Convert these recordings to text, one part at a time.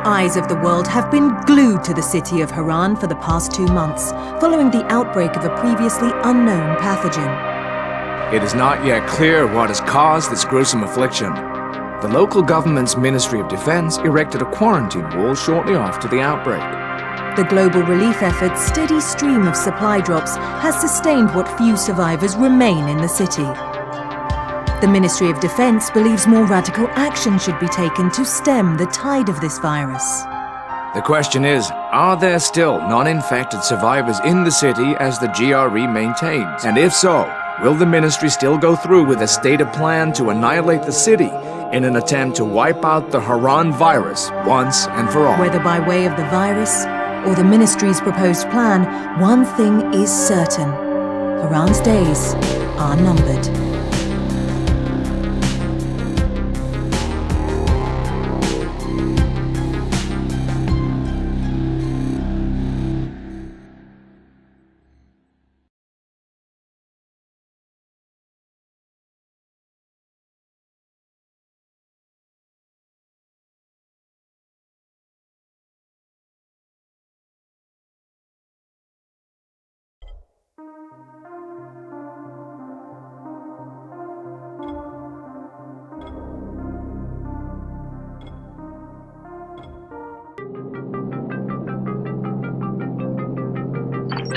Eyes of the world have been glued to the city of Haran for the past 2 months, following the outbreak of a previously unknown pathogen. It is not yet clear what has caused this gruesome affliction. The local government's Ministry of Defense erected a quarantine wall shortly after the outbreak. The global relief effort's steady stream of supply drops has sustained what few survivors remain in the city. The Ministry of Defense believes more radical action should be taken to stem the tide of this virus. The question is, are there still non-infected survivors in the city as the GRE maintains? And if so, will the ministry still go through with a stated plan to annihilate the city in an attempt to wipe out the Haran virus once and for all? Whether by way of the virus or the ministry's proposed plan, one thing is certain: Haran's days are numbered.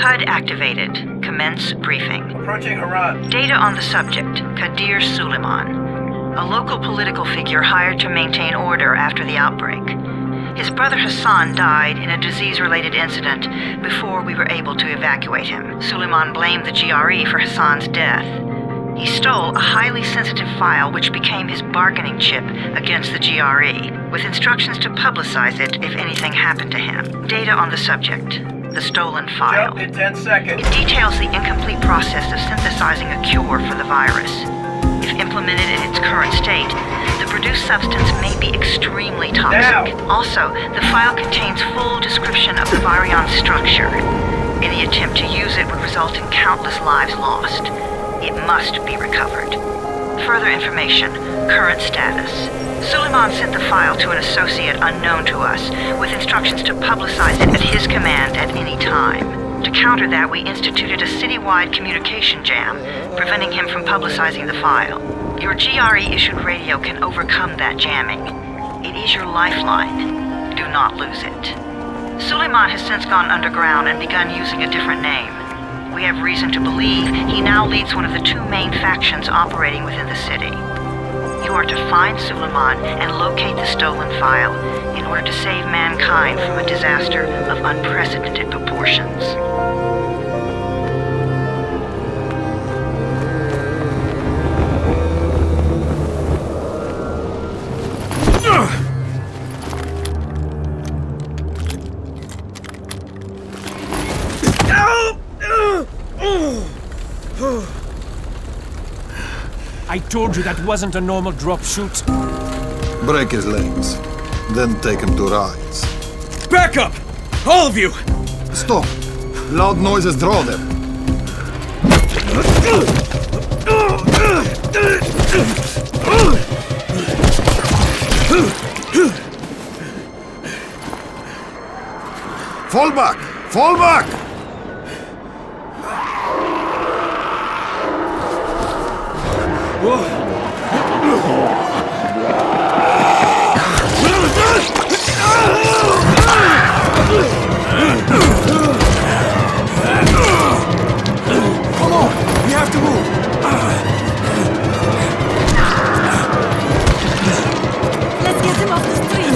HUD activated. Commence briefing. Approaching Haran. Data on the subject, Kadir Suleiman, a local political figure hired to maintain order after the outbreak. His brother Hassan died in a disease-related incident before we were able to evacuate him. Suleiman blamed the GRE for Hassan's death. He stole a highly sensitive file which became his bargaining chip against the GRE, with instructions to publicize it if anything happened to him. Data on the subject. The stolen file. Jump in 10 seconds. It details the incomplete process of synthesizing a cure for the virus. If implemented in its current state, the produced substance may be extremely toxic. Now. Also, the file contains full description of the virion's structure. Any attempt to use it would result in countless lives lost. It must be recovered. Further information, current status. Suleiman sent the file to an associate unknown to us, with instructions to publicize it at his command at any time. To counter that, we instituted a citywide communication jam, preventing him from publicizing the file. Your GRE-issued radio can overcome that jamming. It is your lifeline. Do not lose it. Suleiman has since gone underground and begun using a different name. We have reason to believe he now leads one of the 2 main factions operating within the city. You are to find Suleiman and locate the stolen file in order to save mankind from a disaster of unprecedented proportions. I told you that wasn't a normal drop shoot. Break his legs, then take him to rides. Back up! All of you! Stop! Loud noises draw them. Fall back! Fall back! Come on! We have to move! Let's get him off the street!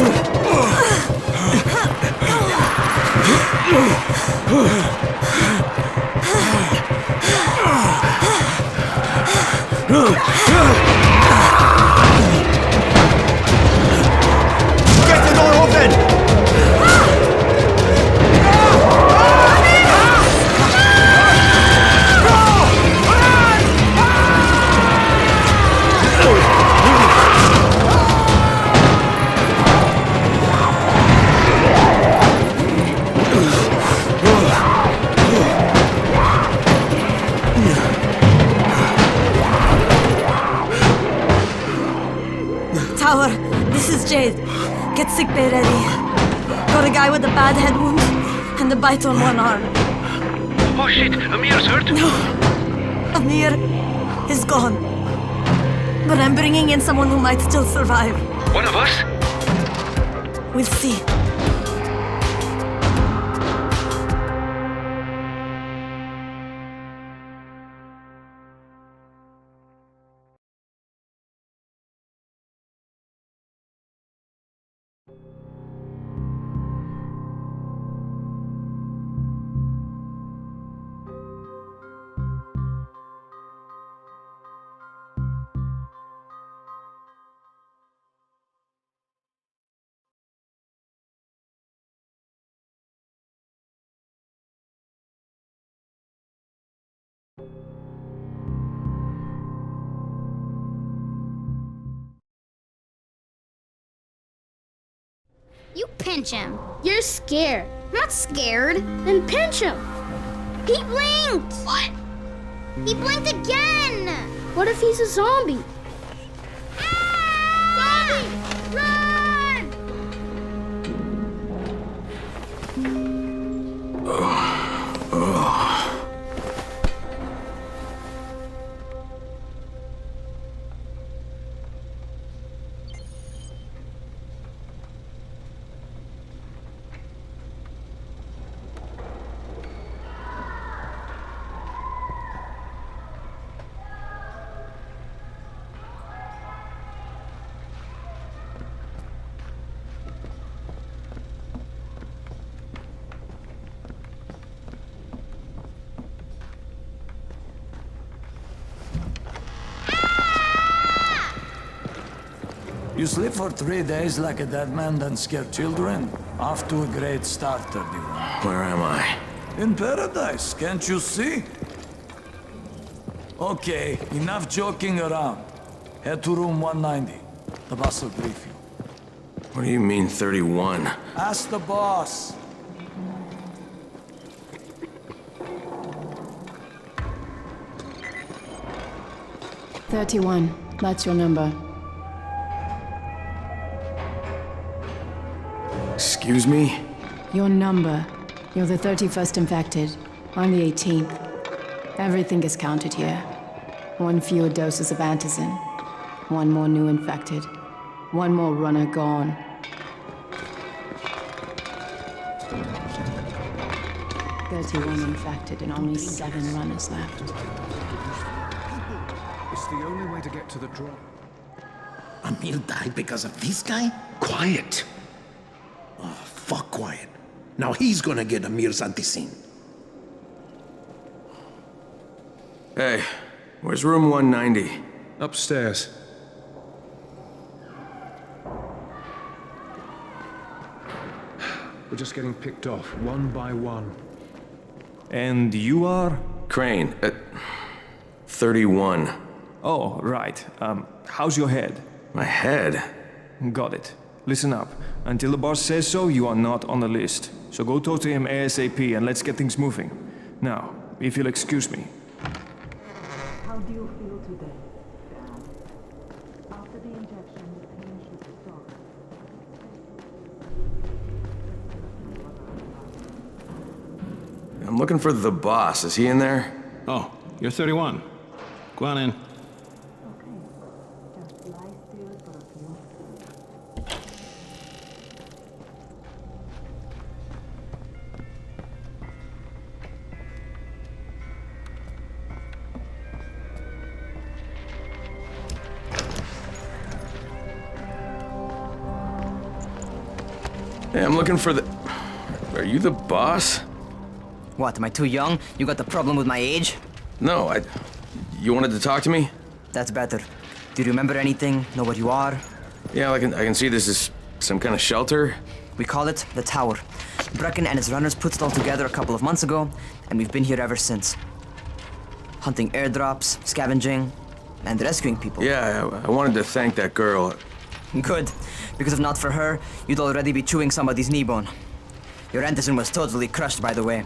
Get the door open! Tower, this is Jade. Get sickbay ready. the guy with the bad head wound and the bite on one arm. Oh shit, Amir's hurt? No, Amir is gone. But I'm bringing in someone who might still survive. One of us? We'll see. You pinch him. You're scared. I'm not scared. Then pinch him. He blinked! What? He blinked again! What if he's a zombie? Ah! Zombie! Run! You sleep for 3 days like a dead man, then scare children? Off to a great start, 31. Where am I? In paradise, can't you see? Okay, enough joking around. Head to room 190. The boss will brief you. What do you mean, 31? Ask the boss. "31, that's your number." Excuse me? Your number. You're the 31st infected. I'm the 18th. Everything is counted here. 1 fewer doses of antizin. 1 more new infected. 1 more runner gone. "31 infected and only 7 runners left." It's the only way to get to the drop. Amir died because of this guy? Quiet. Oh, fuck quiet. Now he's gonna get Amir's antizin. Hey, where's room 190? Upstairs. We're just getting picked off, one by one. And you are? Crane, 31. Oh, right. How's your head? My head? Got it. Listen up. Until the boss says so, you are not on the list. So go talk to him ASAP and let's get things moving. Now, if you'll excuse me. How do you feel today, Dad? After the injection, the pain should stop. I'm looking for the boss. Is he in there? Oh, you're 31. Go on in. Hey, I'm looking for the... Are you the boss? What, am I too young? You got the problem with my age? No, You wanted to talk to me? That's better. Do you remember anything? Know what you are? Yeah, I can see this is some kind of shelter. We call it the Tower. Brecken and his runners put it all together a couple of months ago, and we've been here ever since. Hunting airdrops, scavenging, and rescuing people. Yeah, I wanted to thank that girl. Good, because if not for her, you'd already be chewing somebody's knee bone. Your antizin was totally crushed, by the way.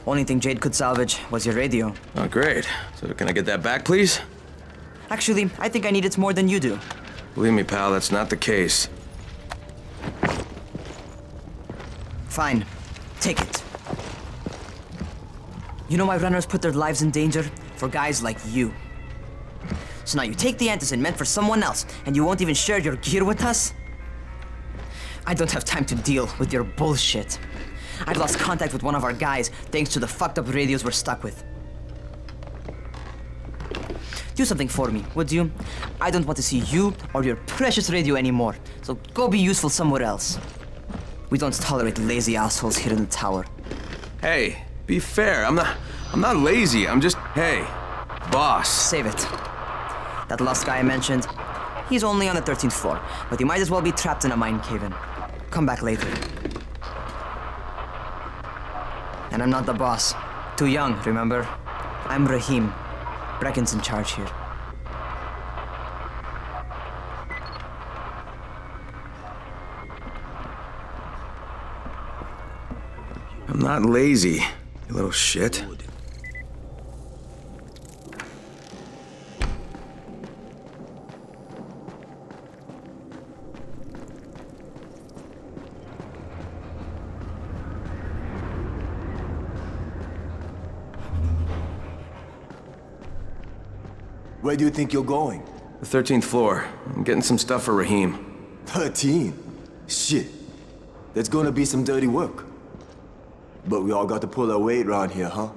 Only thing Jade could salvage was your radio. Oh, great. So can I get that back, please? Actually, I think I need it more than you do. Believe me, pal, that's not the case. Fine. Take it. You know why runners put their lives in danger? For guys like you. So now you take the Antizin meant for someone else, and you won't even share your gear with us? I don't have time to deal with your bullshit. I've lost contact with one of our guys thanks to the fucked up radios we're stuck with. Do something for me, would you? I don't want to see you or your precious radio anymore, so go be useful somewhere else. We don't tolerate lazy assholes here in the tower. Hey, be fair. I'm not lazy. I'm just, hey, boss. Save it. That last guy I mentioned, he's only on the 13th floor, but he might as well be trapped in a mine cave-in. Come back later. And I'm not the boss. Too young, remember? I'm Rahim. Brecken's in charge here. I'm not lazy, you little shit. Where do you think you're going? The 13th floor. I'm getting some stuff for Rahim. 13? Shit. That's gonna be some dirty work. But we all got to pull our weight around here, huh?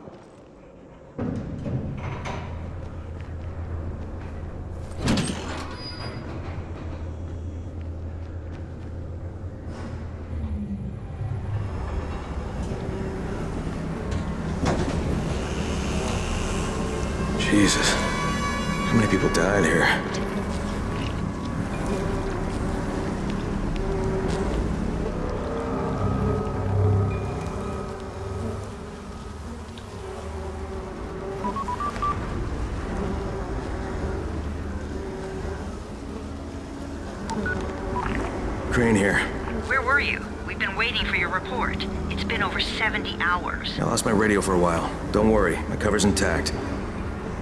Jesus. How many people died here? Crane here. Where were you? We've been waiting for your report. It's been over 70 hours. I lost my radio for a while. Don't worry, my cover's intact.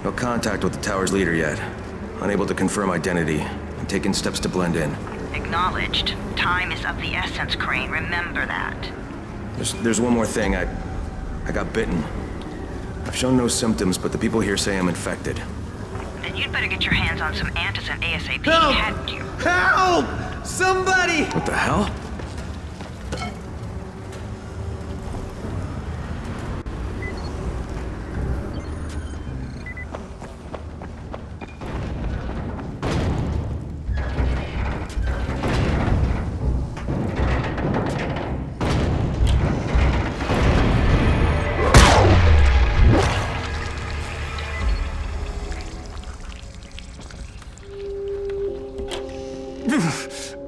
No contact with the tower's leader yet. Unable to confirm identity. I'm taking steps to blend in. Acknowledged. Time is of the essence, Crane. Remember that. There's one more thing. I got bitten. I've shown no symptoms, but the people here say I'm infected. Then you'd better get your hands on some Antizin ASAP, Help! hadn't you? Help! Somebody! What the hell?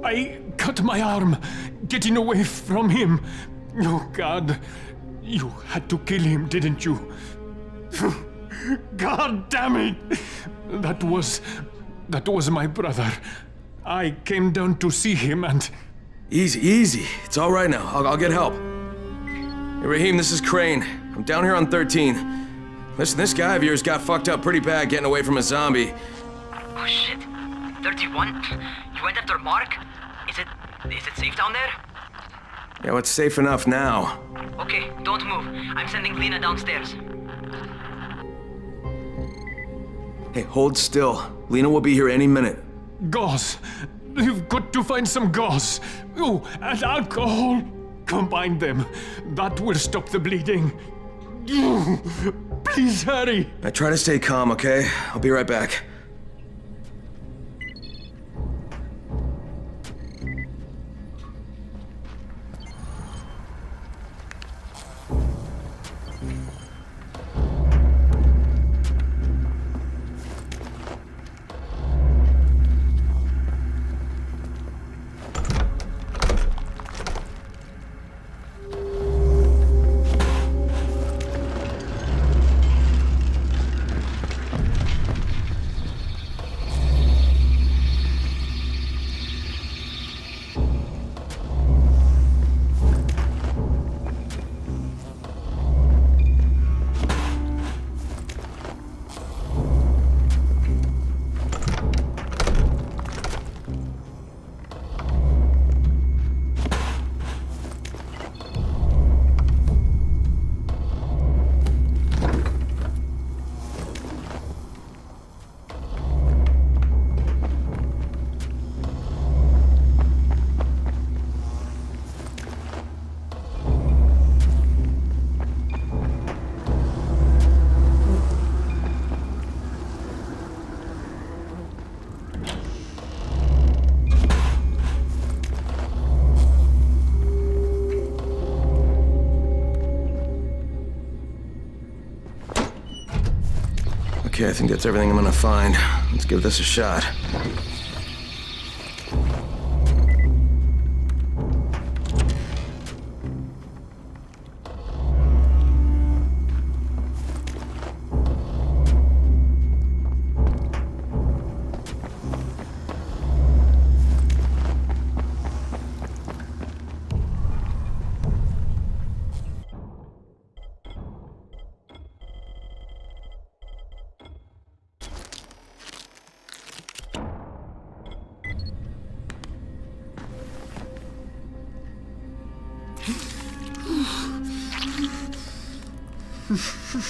I cut my arm, getting away from him. Oh, God. You had to kill him, didn't you? God damn it! That was my brother. I came down to see him and... Easy. It's all right now. I'll get help. Hey, Rahim, this is Crane. I'm down here on 13. Listen, this guy of yours got fucked up pretty bad getting away from a zombie. Oh, shit. 31? You went after Mark? Is it safe down there? Yeah, well, it's safe enough now. Okay, don't move. I'm sending Lena downstairs. Hey, hold still. Lena will be here any minute. Gauze. You've got to find some gauze. Oh, and alcohol. Combine them. That will stop the bleeding. Please hurry. I try to stay calm, okay? I'll be right back. Okay, I think that's everything I'm gonna find. Let's give this a shot.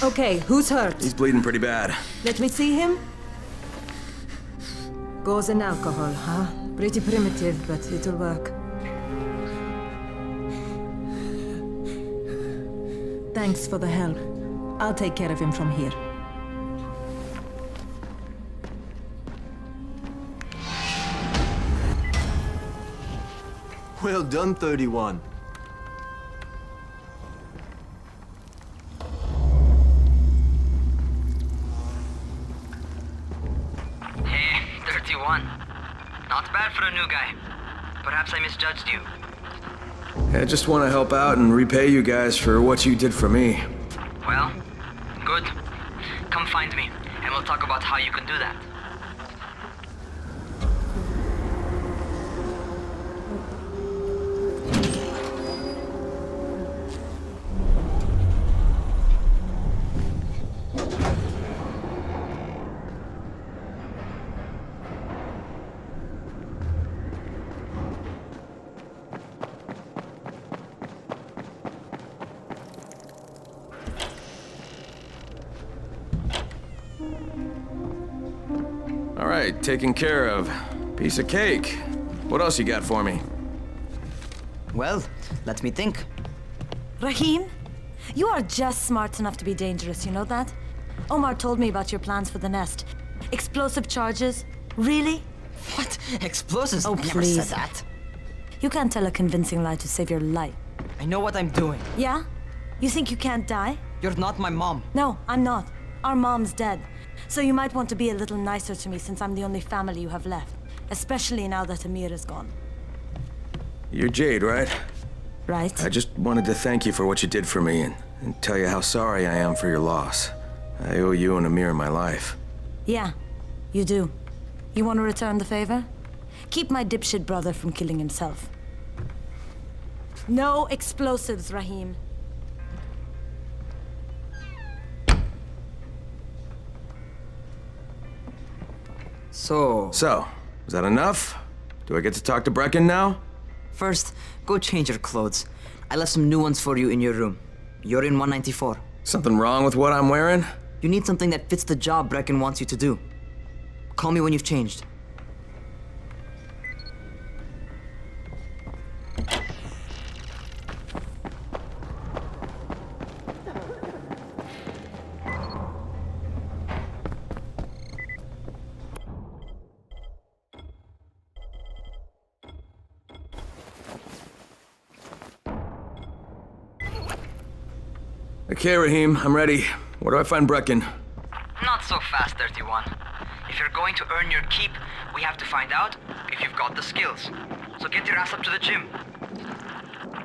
Okay, who's hurt? He's bleeding pretty bad. Let me see him. Gauze and alcohol, huh? Pretty primitive, but it'll work. Thanks for the help. I'll take care of him from here. Well done, 31. Hey, 31. Not bad for a new guy. Perhaps I misjudged you. I just want to help out and repay you guys for what you did for me. Well, good. Come find me, and we'll talk about how you can do that. All right, taken care of. Piece of cake. What else you got for me? Well, let me think. Rahim, you are just smart enough to be dangerous, you know that? Omar told me about your plans for the nest. Explosive charges? Really? What? Explosives? Oh, I never please. said that. You can't tell a convincing lie to save your life. I know what I'm doing. Yeah? You think you can't die? You're not my mom. No, I'm not. Our mom's dead. So you might want to be a little nicer to me since I'm the only family you have left. Especially now that Amir is gone. You're Jade, right? Right. I just wanted to thank you for what you did for me and tell you how sorry I am for your loss. I owe you and Amir my life. Yeah, you do. You want to return the favor? Keep my dipshit brother from killing himself. No explosives, Rahim. So, is that enough? Do I get to talk to Brecken now? first, go change your clothes. I left some new ones for you in your room. You're in 194. Something wrong with what I'm wearing? You need something that fits the job Brecken wants you to do. Call me when you've changed. Okay, Rahim, I'm ready. Where do I find Brecken? Not so fast, 31. If you're going to earn your keep, we have to find out if you've got the skills. So get your ass up to the gym.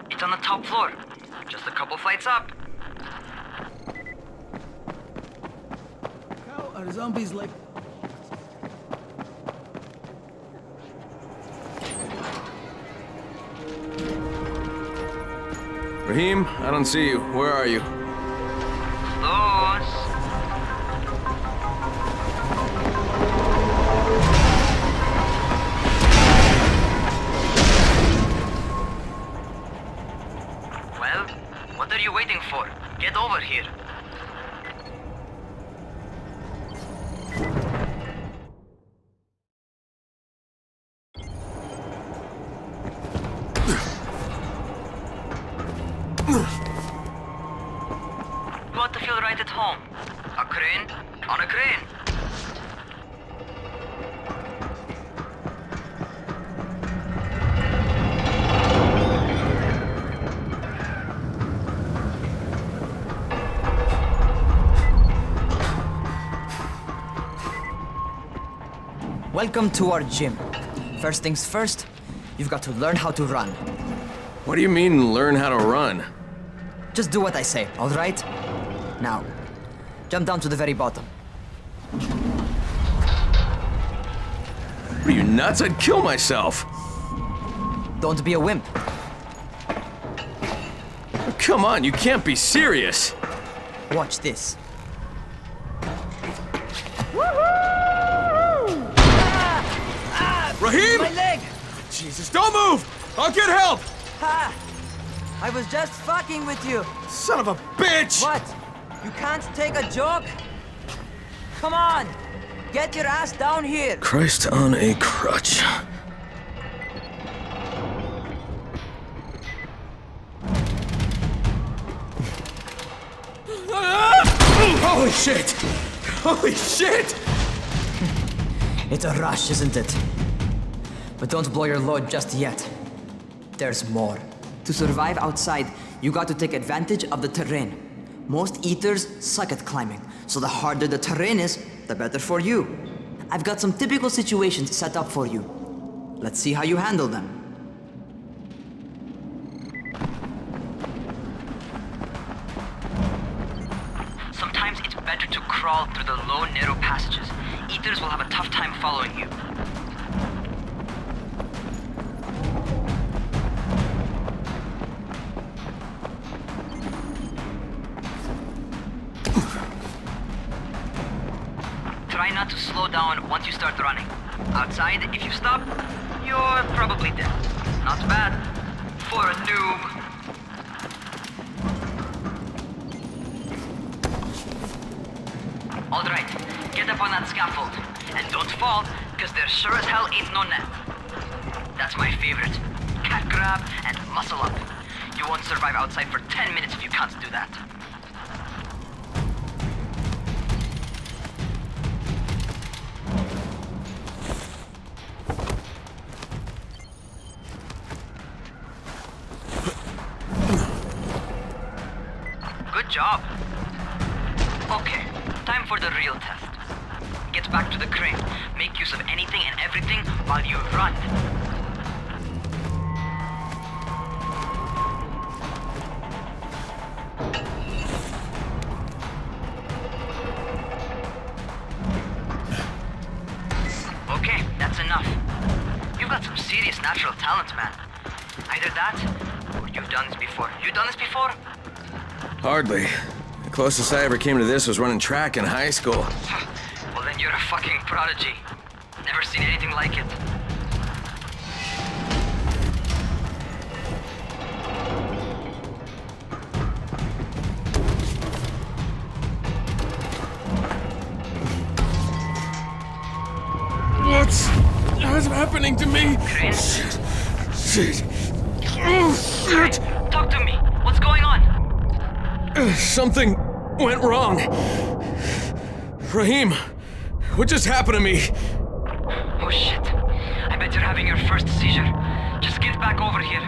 It's on the top floor. Just a couple flights up. How are zombies like... Rahim, I don't see you. Where are you? Close. Well, what are you waiting for? Get over here. You want to feel right at home. A crane on a crane. Welcome to our gym. First things first, you've got to learn how to run. What do you mean, learn how to run? Just do what I say, all right? Now, jump down to the very bottom. Are you nuts? I'd kill myself. Don't be a wimp. Come on, you can't be serious. Watch this. Raheem! My leg! Jesus, don't move! I'll get help! Ha! I was just fucking with you. Son of a bitch! What? You can't take a joke? Come on! Get your ass down here! Christ on a crutch. Holy shit! Holy shit! It's a rush, isn't it? But don't blow your load just yet. There's more. To survive outside, you got to take advantage of the terrain. Most eaters suck at climbing, so the harder the terrain is, the better for you. I've got some typical situations set up for you. Let's see how you handle them. Sometimes it's better to crawl through the low, narrow passages. Eaters will have a tough time following you. Try not to slow down once you start running. Outside, if you stop, you're probably dead. Not bad for a noob. All right, get up on that scaffold. And don't fall, because there sure as hell ain't no net. That's my favorite. Cat grab and muscle up. You won't survive outside for 10 minutes if you can't do that. Good job. Okay, time for the real test. Get back to the crane. Make use of anything and everything while you run. Okay, that's enough. You've got some serious natural talent, man. Either that, or you've done this before. You done this before? Hardly. The closest I ever came to this was running track in high school. Well, then you're a fucking prodigy. Never seen anything like it. What's happening to me? Crane? Shit. Oh, shit. Talk to me. What's going on? Something went wrong. Raheem, what just happened to me? Oh shit. I bet you're having your first seizure. Just get back over here.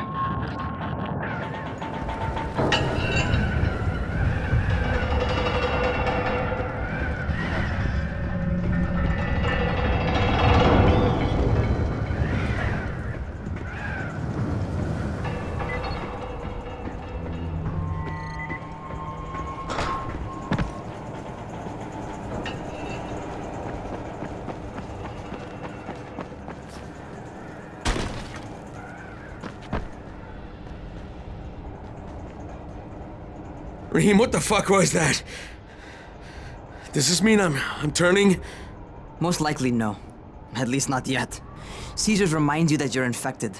Raheem, what the fuck was that? Does this mean I'm turning? Most likely no. At least not yet. Seizures remind you that you're infected.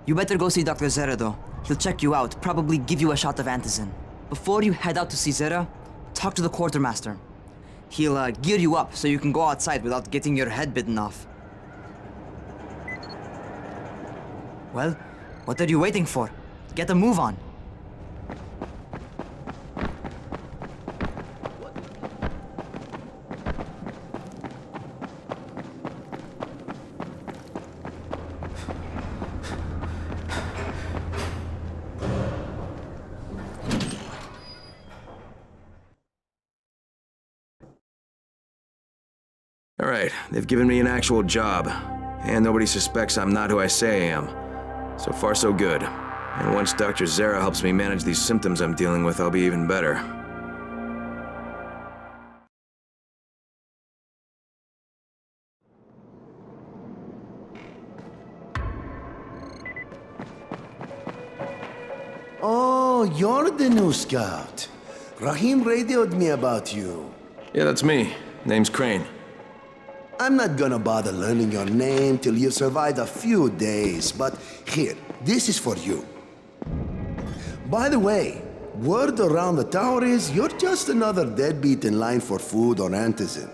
You better go see Dr. Zera though. He'll check you out, probably give you a shot of antizin. Before you head out to see Zera, talk to the quartermaster. He'll gear you up so you can go outside without getting your head bitten off. Well, what are you waiting for? Get a move on. Alright, they've given me an actual job. And nobody suspects I'm not who I say I am. So far, so good. And once Dr. Zara helps me manage these symptoms I'm dealing with, I'll be even better. Oh, you're the new scout. Rahim radioed me about you. Yeah, that's me. Name's Crane. I'm not gonna bother learning your name till you've survived a few days, but here, this is for you. By the way, word around the tower is you're just another deadbeat in line for food or antizin.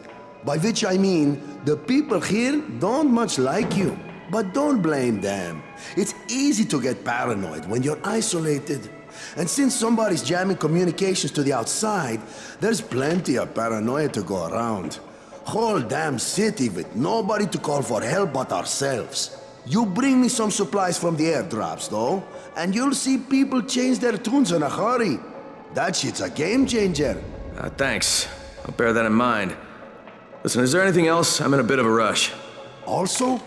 By which I mean, the people here don't much like you. But don't blame them. It's easy to get paranoid when you're isolated. And since somebody's jamming communications to the outside, there's plenty of paranoia to go around. Whole damn city with nobody to call for help but ourselves. You bring me some supplies from the airdrops, though, and you'll see people change their tunes in a hurry. That shit's a game changer. Thanks. I'll bear that in mind. Listen, is there anything else? I'm in a bit of a rush. Also,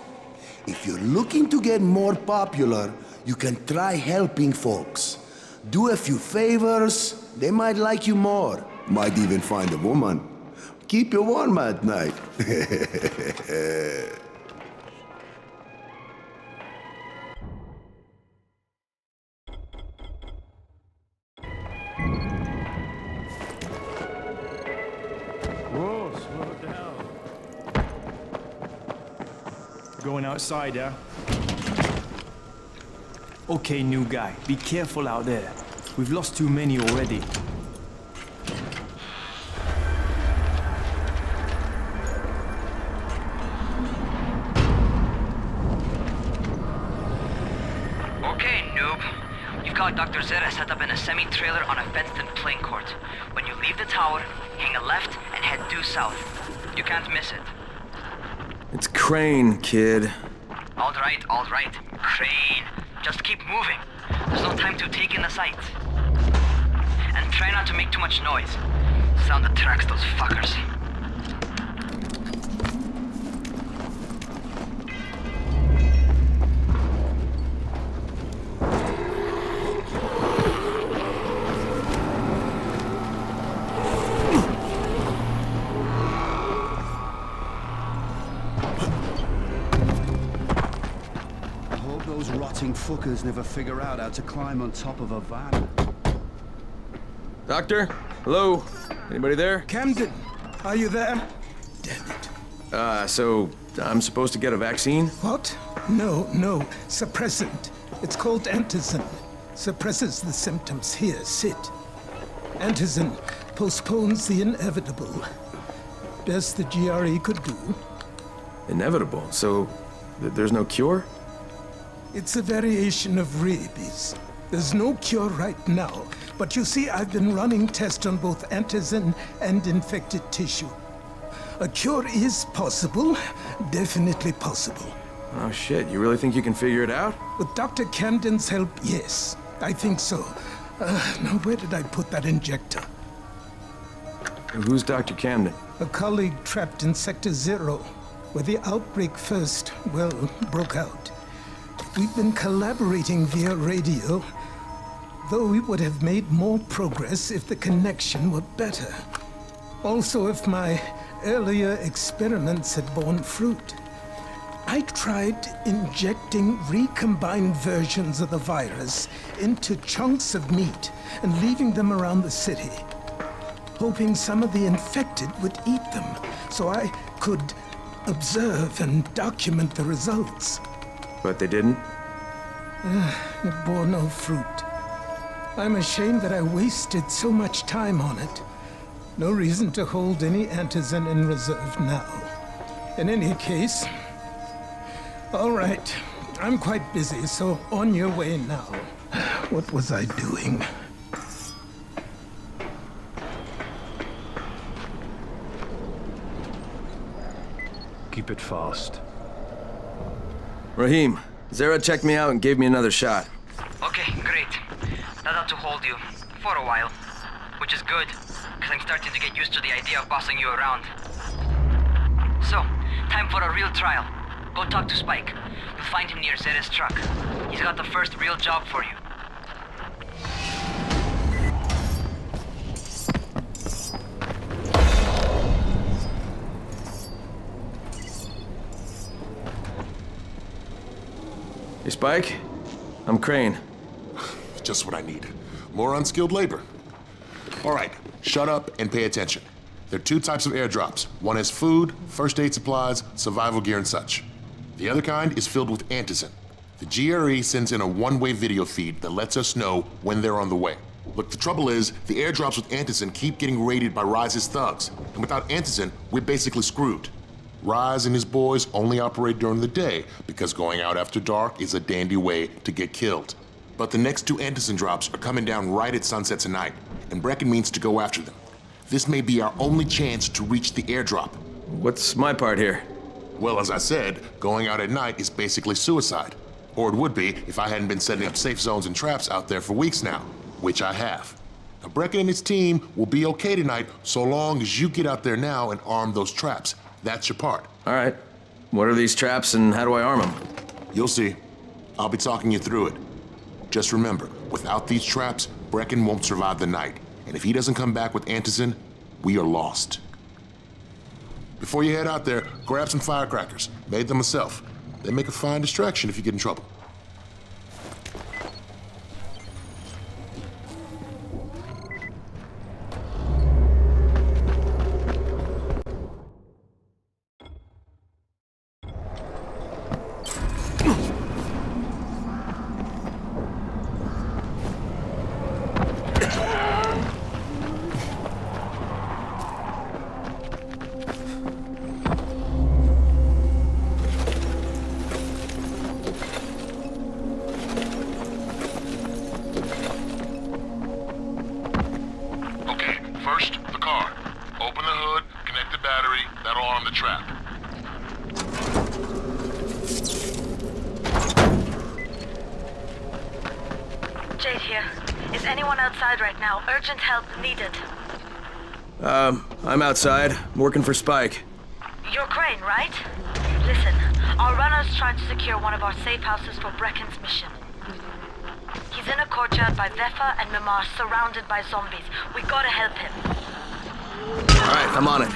if you're looking to get more popular, you can try helping folks. Do a few favors, they might like you more. Might even find a woman. Keep you warm at night. Whoa, slow down. Going outside, yeah? Okay, new guy, be careful out there. We've lost too many already. Okay, noob. You've got Dr. Zara set up in a semi-trailer on a fenced-in playing court. When you leave the tower, hang a left and head due south. You can't miss it. It's Crane, kid. All right. Crane. Just keep moving. There's no time to take in the sights. And try not to make too much noise. Sound attracts those fuckers. Those rotting fuckers never figure out how to climb on top of a van. Doctor? Hello? Anybody there? Camden, are you there? Damn it. So I'm supposed to get a vaccine? What? No. Suppressant. It's called antizin. Suppresses the symptoms. Here, sit. Antizin postpones the inevitable. Best the GRE could do. Inevitable? So there's no cure? It's a variation of rabies. There's no cure right now, but you see, I've been running tests on both antizin and infected tissue. A cure is possible, definitely possible. Oh shit, you really think you can figure it out? With Dr. Camden's help, yes, I think so. Now where did I put that injector? Who's Dr. Camden? A colleague trapped in Sector 0, where the outbreak first, broke out. We've been collaborating via radio, though we would have made more progress if the connection were better. Also, if my earlier experiments had borne fruit. I tried injecting recombined versions of the virus into chunks of meat and leaving them around the city, hoping some of the infected would eat them so I could observe and document the results. But they didn't? It bore no fruit. I'm ashamed that I wasted so much time on it. No reason to hold any antizin in reserve now. In any case, all right, I'm quite busy, so on your way now. What was I doing? Keep it fast. Rahim, Zara checked me out and gave me another shot. Okay, great. That ought to hold you. For a while. Which is good, because I'm starting to get used to the idea of bossing you around. So, So, time for a real trial. Go talk to Spike. You'll find him near Zeta's truck. He's got the first real job for you. Hey, Spike. I'm Crane. Just what I need. More unskilled labor. All right, shut up and pay attention. There are two types of airdrops. One is food, first aid supplies, survival gear and such. The other kind is filled with antizin. The GRE sends in a one-way video feed that lets us know when they're on the way. Look, the trouble is, the airdrops with antizin keep getting raided by Rise's thugs. And without antizin, we're basically screwed. Rise and his boys only operate during the day because going out after dark is a dandy way to get killed. But the next two antizin drops are coming down right at sunset tonight, and Brecken means to go after them. This may be our only chance to reach the airdrop. What's my part here? Well, as I said, going out at night is basically suicide. Or it would be if I hadn't been setting up safe zones and traps out there for weeks now, which I have. Now, Brecken and his team will be okay tonight so long as you get out there now and arm those traps. That's your part. All right. What are these traps and how do I arm them? You'll see. I'll be talking you through it. Just remember, without these traps, Brecken won't survive the night. And if he doesn't come back with antizin, we are lost. Before you head out there, grab some firecrackers. Made them myself. They make a fine distraction if you get in trouble. First, the car. Open the hood, connect the battery, that'll arm the trap. Jade here. Is anyone outside right now? Urgent help needed. I'm outside, working for Spike. You're Crane, right? Listen, our runner's trying to secure one of our safe houses for Brecken's mission. He's in a courtyard by Vefa and Mimar, surrounded by zombies. We gotta help him. All right, I'm on it.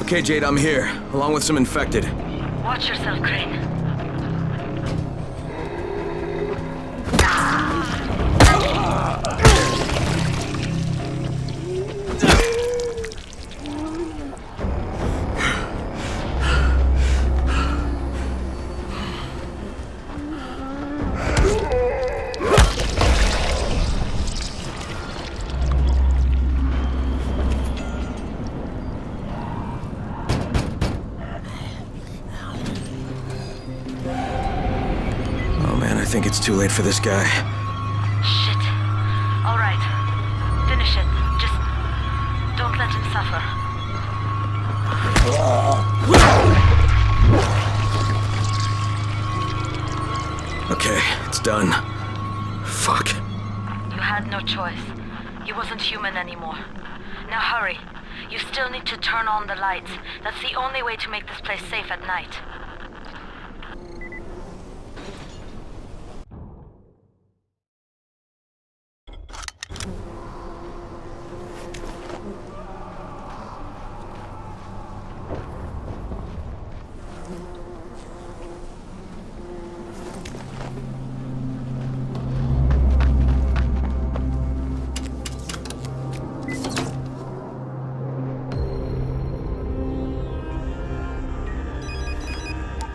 Okay, Jade, I'm here, along with some infected. Watch yourself, Crane. I think it's too late for this guy. Shit. All right. Finish it. Just don't let him suffer. Okay, it's done. Fuck. You had no choice. He wasn't human anymore. Now hurry. You still need to turn on the lights. That's the only way to make this place safe at night.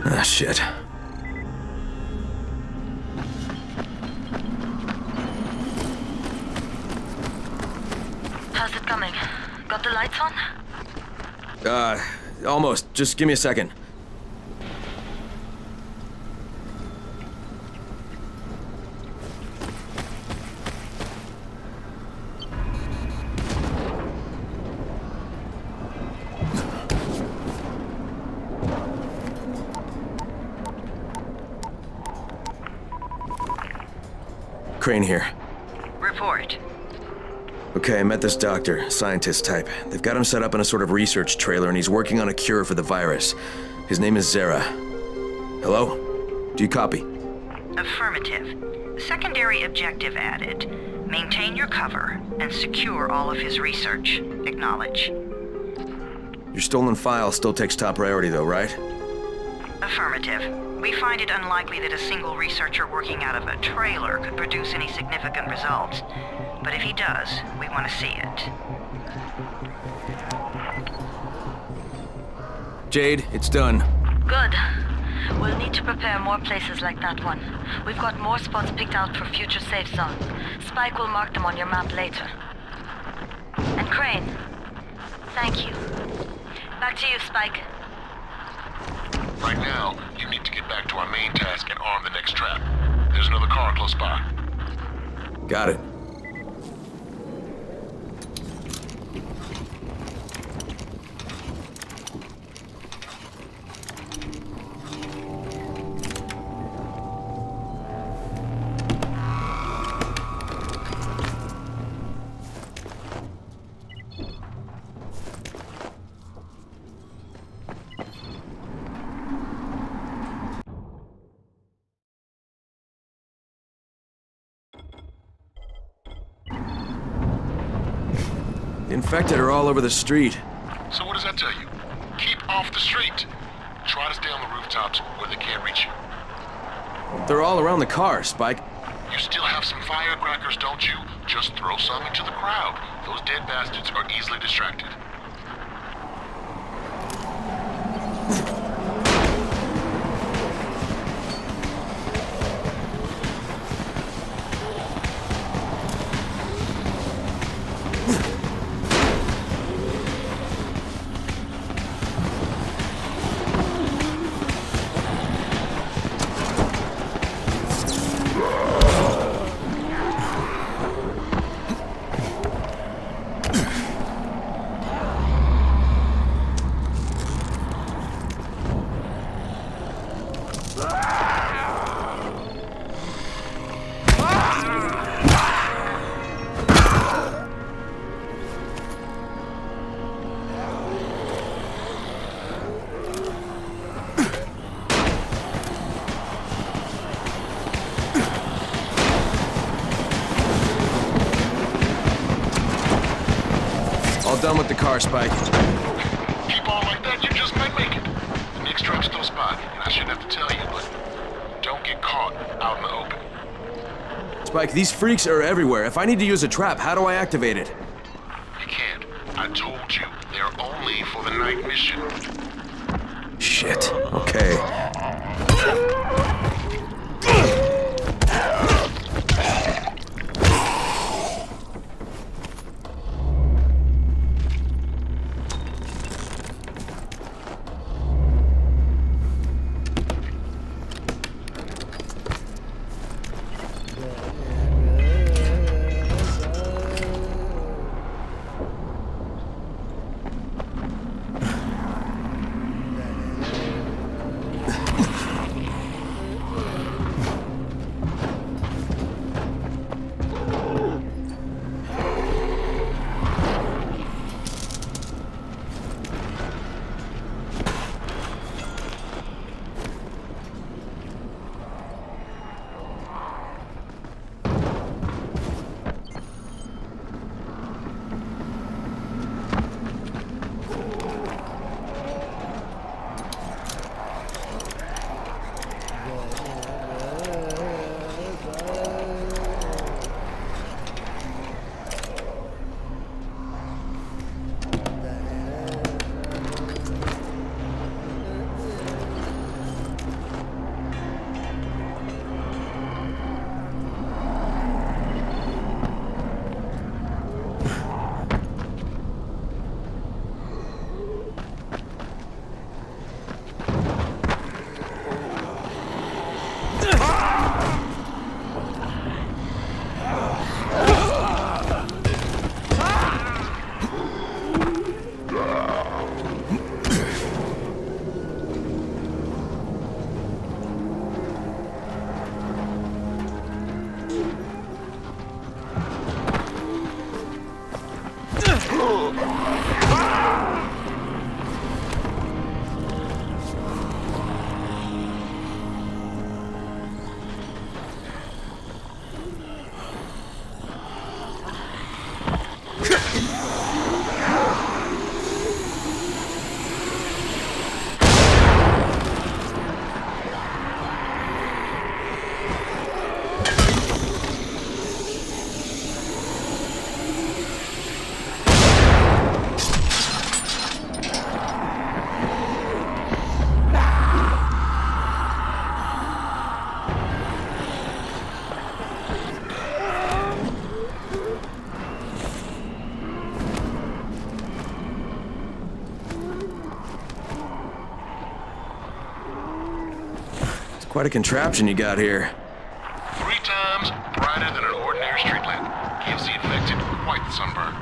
Ah, shit. How's it coming? Got the lights on? Almost. Just give me a second. Crane here. Report. Okay, I met this doctor, scientist type. They've got him set up in a sort of research trailer, and he's working on a cure for the virus. His name is Zera. Hello? Do you copy? Affirmative. Secondary objective added. Maintain your cover and secure all of his research. Acknowledge. Your stolen file still takes top priority though, right? Affirmative. We find it unlikely that a single researcher working out of a trailer could produce any significant results. But if he does, we want to see it. Jade, it's done. Good. We'll need to prepare more places like that one. We've got more spots picked out for future safe zone. Spike will mark them on your map later. And Crane, thank you. Back to you, Spike. Right now, you need to get back to our main task and arm the next trap. There's another car close by. Got it. The infected are all over the street. So what does that tell you? Keep off the street. Try to stay on the rooftops where they can't reach you. They're all around the car, Spike. You still have some firecrackers, don't you? Just throw some into the crowd. Those dead bastards are easily distracted. All done with the car, Spike. Keep on like that. close to a spot, and I shouldn't have to tell you, but don't get caught out in the open. Spike, these freaks are everywhere. If I need to use a trap, how do I activate it? You can't. I told you, they're only for the night mission. Shit. Okay. Quite a contraption you got here. 3 times brighter than an ordinary street lamp. Gives the infected quite the sunburn.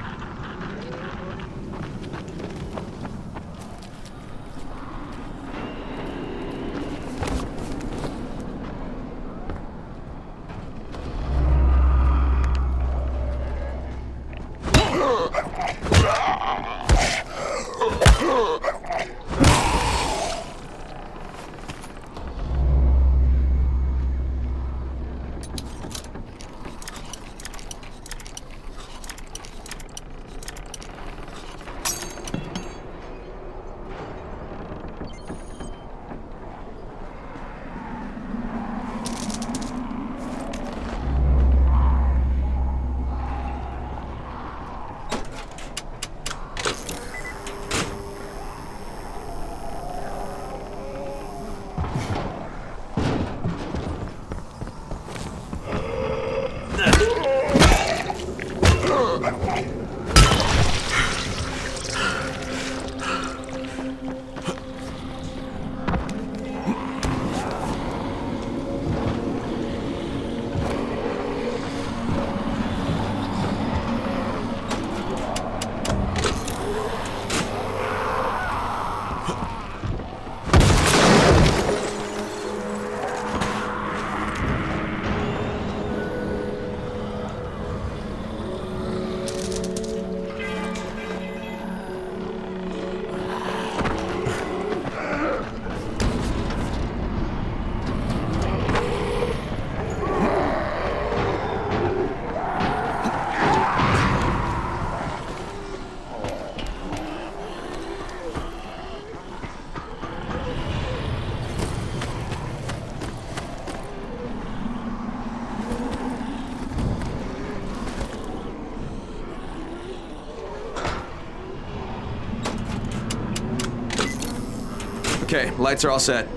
Okay, lights are all set.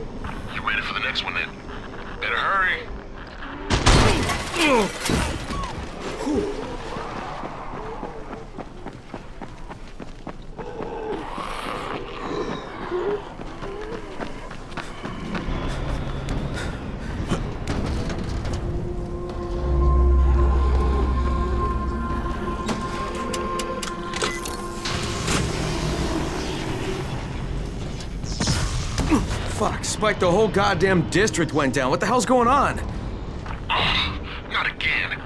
You ready for the next one then? Better hurry. Fuck, Spike, the whole goddamn district went down. What the hell's going on? Not again.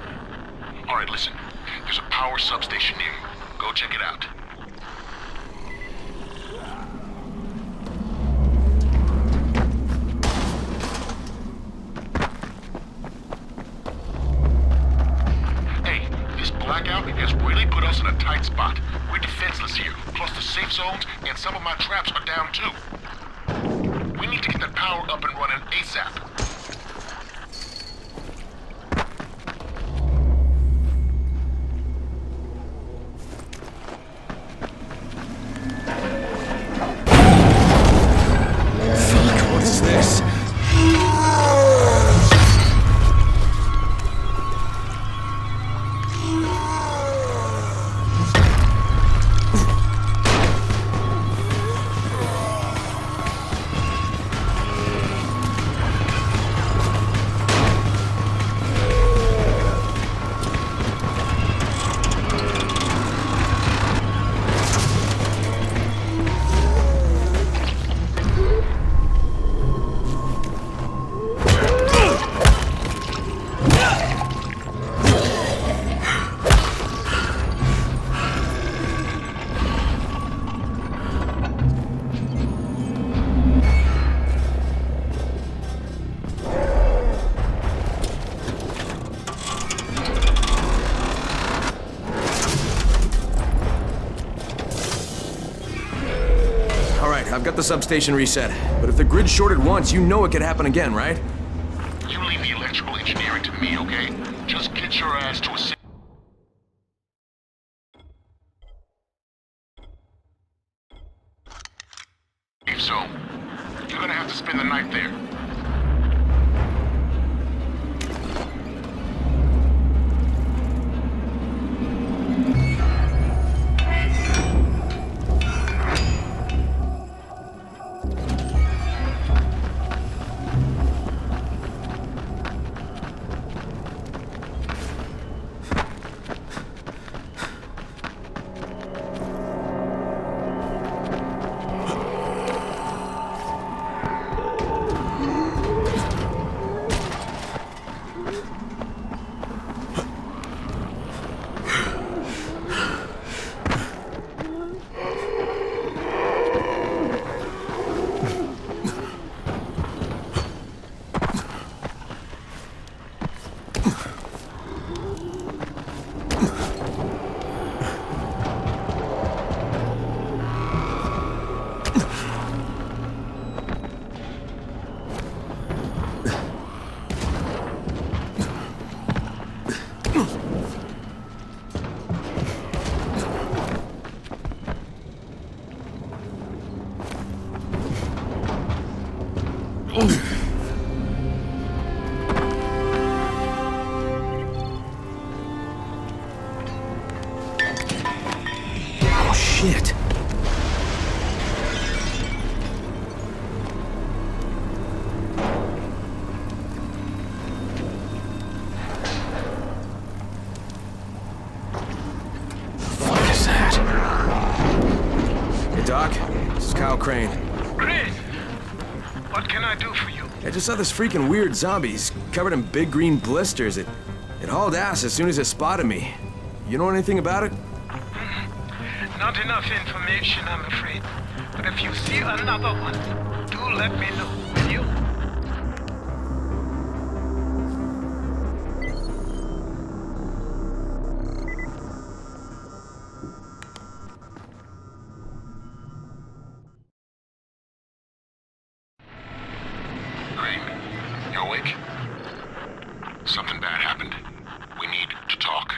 All right, listen. There's a power substation near you. Go check it out. Hey, this blackout has really put us in a tight spot. We're defenseless here. Plus the safe zones and some of my traps are down too. We need to get that power up and running ASAP. Fuck, what is this? I've got the substation reset, but if the grid shorted once, you know it could happen again, right? You leave the electrical engineering to me, okay? Just get your ass to a safe zone. You're gonna have to spend the night there. Oh, shit. What is that? Hey, Doc. This is Kyle Crane. Crane! What can I do for you? I just saw this freaking weird zombie. He's covered in big green blisters. It hauled ass as soon as it spotted me. You know anything about it? Not enough information, I'm afraid. But if you see another one, do let me know, will you? Crane, you awake? Something bad